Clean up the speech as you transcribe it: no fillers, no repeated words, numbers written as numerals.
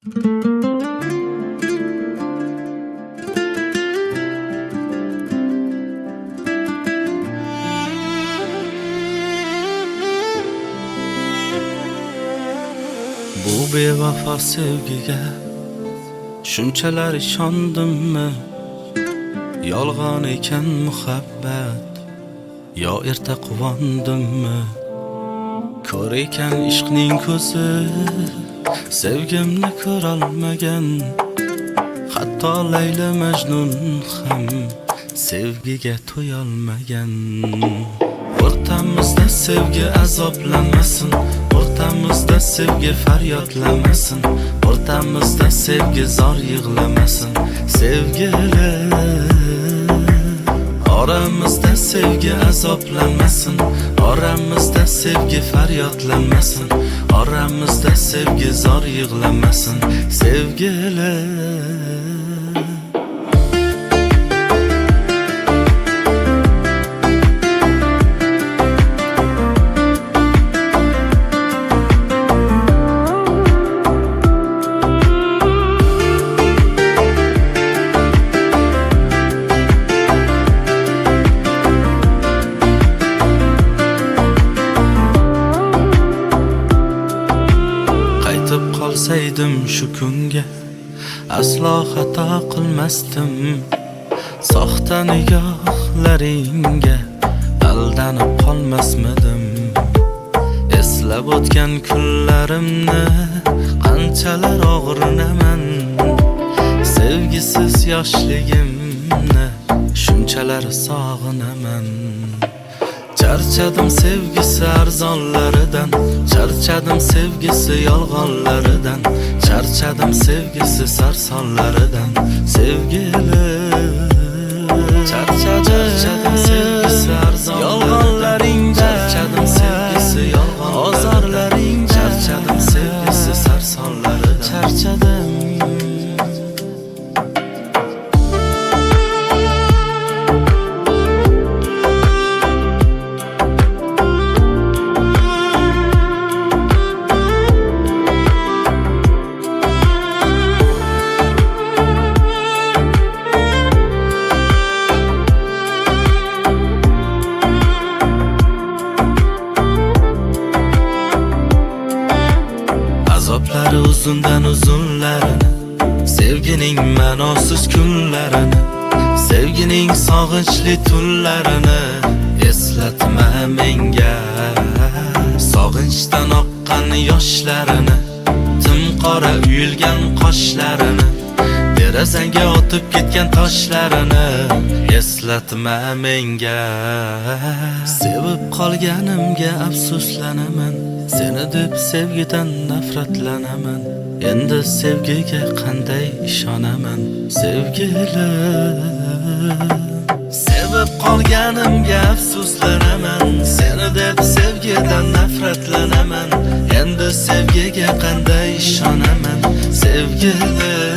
Bu bevafo sevgiga shunchalar ishondimmi? Yolg'on ekan muhabbat, yo erta quvondimmi? Ko'r ekan ishqning ko'zi, sevgimni ko'rolmagan. Hatto Layla Majnun ham sevgiga to'yolmagan. O'rtamizda sevgi azoblanmasin, o'rtamizda sevgi faryodlamasin, o'rtamizda sevgi zor yig'lamasin. Sevgilar oramizda sevgi azoblanmasin, oramizda sevgi faryodlanmasin, oramizda sevgi zor yig'lamasin. Sevgilar qolsaydim shu kunga, aslo xato qilmasdim. Soxta nigohlaringga aldanib qolmasmidim. Eslab o'tgan kunlarimni qanchalar og'rinaman. Sevgisiz yoshligimni shunchalar sog'inaman. Charchadim sevgisi arzonlaridan, charchadim sevgisi yolg'onlaridan, charchadim sevgisi sarsonlaridan. Sevgilar charchadim sevgisi arzonlaridan, charchadim sevgisi yolg'onlaridan, charchadim sevgisi sarsonlaridan. Charchadim uzundan uzunlarini, sevgining ma'nosiz kunlarini, sevgining sog'inchli tunlarini eslatma menga. Sog'inchdan oqqan yoshlarini, timqora uyilgan qoshlarini, derazanga otib ketgan toshlarini eslatma menga. Sevib qolganimga afsuslanaman, seni deb sevgidan nafratlanaman. Endi sevgiga qanday ishonaman? Sevgilar sevib qolganimga afsuslanaman, seni deb sevgidan nafratlanaman. Endi sevgiga qanday ishonaman? Sevgilar